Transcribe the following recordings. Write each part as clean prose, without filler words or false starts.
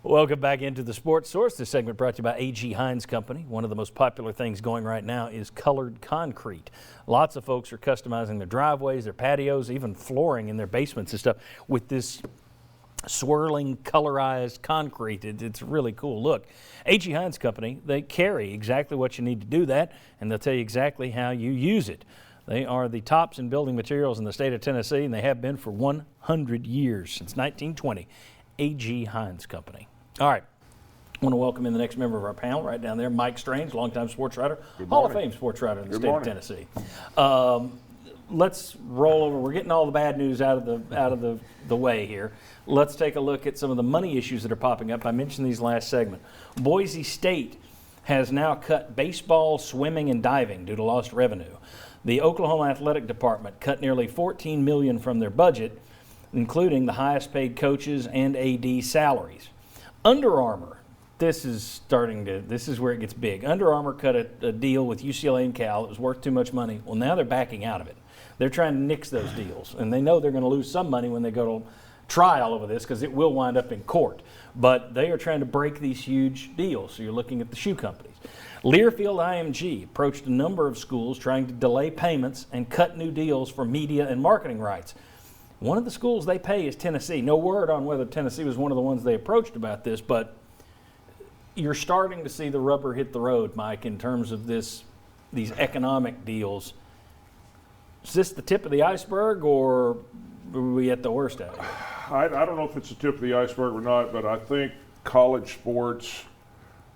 Welcome back into the Sports Source. This segment brought to you by A.G. Hines Company. One of the most popular things going right now is colored concrete. Lots of folks are customizing their driveways, their patios, even flooring in their basements and stuff with this swirling colorized concrete. It's a really cool look. A.G. Hines Company, they carry exactly what you need to do that, and they'll tell you exactly how you use it. They are the tops in building materials in the state of Tennessee, and they have been for 100 years, since 1920. A.G. Hines Company. All right. I want to welcome in the next member of our panel right down there, Mike Strange, longtime sports writer, Hall of Fame sports writer in the state of Tennessee. Let's roll over. We're getting all the bad news out of the way here. Let's take a look at some of the money issues that are popping up. I mentioned these last segment. Boise State has now cut baseball, swimming, and diving due to lost revenue. The Oklahoma Athletic Department cut nearly $14 million from their budget, including the highest paid coaches and AD salaries. Under Armour, this is where it gets big. Under Armour cut a deal with UCLA and Cal. It was worth too much money. Well, now they're backing out of it. They're trying to nix those deals, and they know they're going to lose some money when they go to trial over this because it will wind up in court. But they are trying to break these huge deals. So you're looking at the shoe companies. Learfield IMG approached a number of schools trying to delay payments and cut new deals for media and marketing rights. One of the schools they pay is Tennessee. No word on whether Tennessee was one of the ones they approached about this, but you're starting to see the rubber hit the road, Mike, in terms of these economic deals. Is this the tip of the iceberg, or are we at the worst of it? I don't know if it's the tip of the iceberg or not, but I think college sports,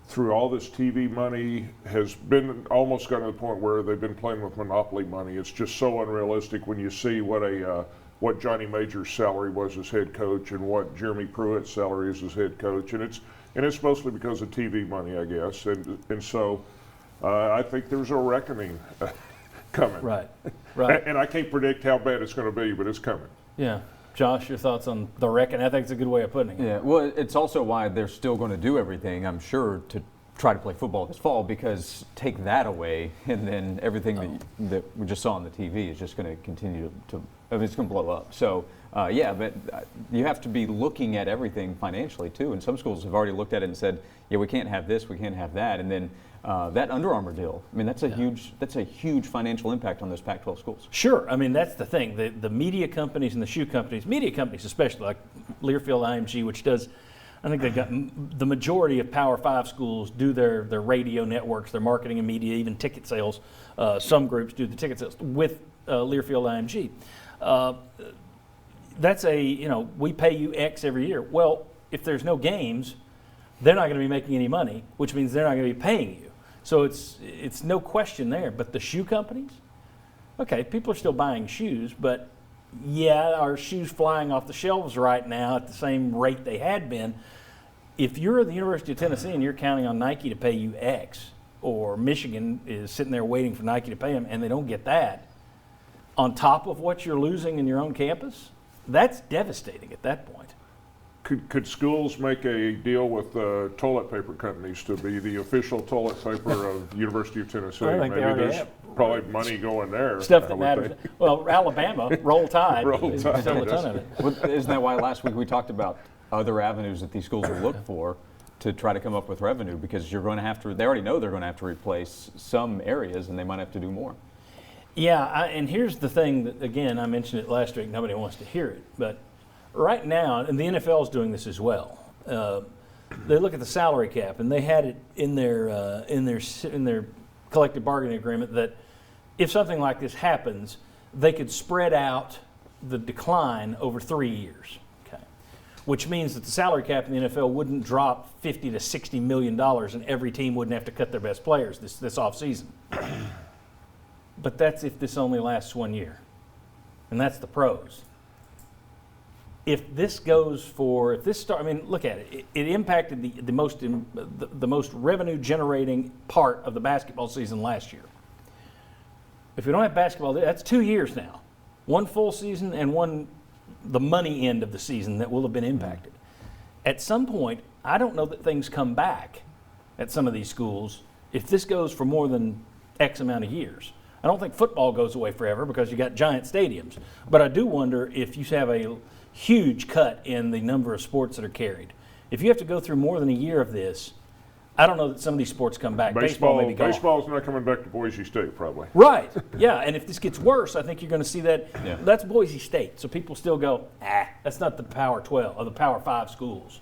through all this TV money, has been almost gotten to the point where they've been playing with monopoly money. It's just so unrealistic when you see what Johnny Major's salary was as head coach and what Jeremy Pruitt's salary is as head coach, and it's mostly because of TV money, I guess, and so I think there's a reckoning coming. Right. And I can't predict how bad it's going to be, but it's coming. Yeah. Josh, your thoughts on the reckoning? I think it's a good way of putting it. Yeah, well, it's also why they're still going to do everything, I'm sure, to try to play football this fall, because take that away and then everything that we just saw on the TV is just going to continue it's going to blow up. So, but you have to be looking at everything financially too, and some schools have already looked at it and said, yeah, we can't have this, we can't have that, and then that Under Armour deal, I mean, that's a huge financial impact on those Pac-12 schools. Sure. I mean, that's the thing. The media companies and the shoe companies, media companies especially, like Learfield IMG, which does, I think they've got the majority of Power 5 schools do their radio networks, their marketing and media, even ticket sales. Some groups do the ticket sales with Learfield IMG. That's we pay you X every year. Well, if there's no games, they're not going to be making any money, which means they're not going to be paying you. So it's no question there. But the shoe companies, okay, people are still buying shoes, but yeah, are shoes flying off the shelves right now at the same rate they had been? If you're the University of Tennessee and you're counting on Nike to pay you X, or Michigan is sitting there waiting for Nike to pay them and they don't get that, on top of what you're losing in your own campus, that's devastating at that point. Could schools make a deal with toilet paper companies to be the official toilet paper of University of Tennessee? I think Maybe there's have. probably money going there. Stuff that matters. Well, Alabama, Roll Tide. Roll Tide. Still a ton of it. Well, isn't that why last week we talked about other avenues that these schools will look for to try to come up with revenue? Because you're going to have to, they already know they're going to have to replace some areas and they might have to do more. Yeah, and here's the thing that, again, I mentioned it last week, nobody wants to hear it, but right now, and the NFL is doing this as well, they look at the salary cap, and they had it in their collective bargaining agreement that if something like this happens, they could spread out the decline over 3 years. Okay, which means that the salary cap in the NFL wouldn't drop $50 to $60 million, and every team wouldn't have to cut their best players this offseason. But that's if this only lasts 1 year, and that's the pros. If this goes for, I mean, look at it. It impacted the most revenue generating part of the basketball season last year. If we don't have basketball, that's 2 years now. One full season and the money end of the season that will have been impacted. At some point, I don't know that things come back at some of these schools if this goes for more than X amount of years. I don't think football goes away forever because you got giant stadiums. But I do wonder if you have a huge cut in the number of sports that are carried. if you have to go through more than a year of this, I don't know that some of these sports come back. Baseball may be gone. Baseball's not coming back to Boise State, probably. Right. Yeah. And if this gets worse, I think you're going to see that. Yeah. That's Boise State. So people still go, that's not the Power 12 or the Power 5 schools.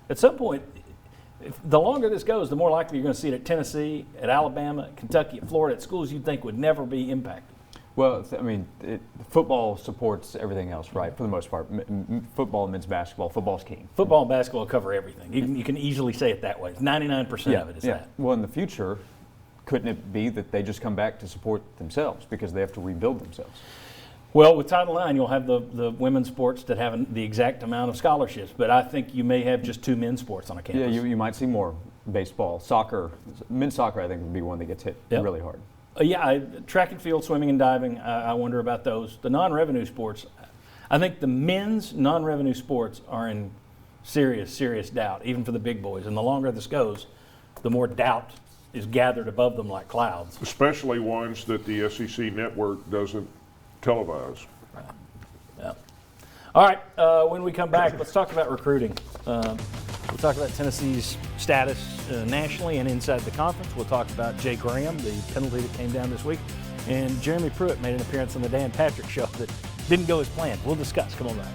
At some point, the longer this goes, the more likely you're going to see it at Tennessee, at Alabama, at Kentucky, at Florida, at schools you'd think would never be impacted. Well, I mean, football supports everything else, right? For the most part, football, men's basketball, football's king. Football and basketball cover everything. You can easily say it that way. 99% of it is that. Well, in the future, couldn't it be that they just come back to support themselves because they have to rebuild themselves? Well, with Title IX, you'll have the women's sports that have the exact amount of scholarships, but I think you may have just 2 men's sports on a campus. Yeah, you might see more baseball, soccer. Men's soccer, I think, would be one that gets hit really hard. Track and field, swimming and diving, I wonder about those. The non-revenue sports, I think the men's non-revenue sports are in serious, serious doubt, even for the big boys. And the longer this goes, the more doubt is gathered above them like clouds. Especially ones that the SEC network doesn't televise. Yeah. All right, when we come back, let's talk about recruiting. We'll talk about Tennessee's status nationally and inside the conference. We'll talk about Jay Graham, the penalty that came down this week. And Jeremy Pruitt made an appearance on the Dan Patrick Show that didn't go as planned. We'll discuss. Come on back.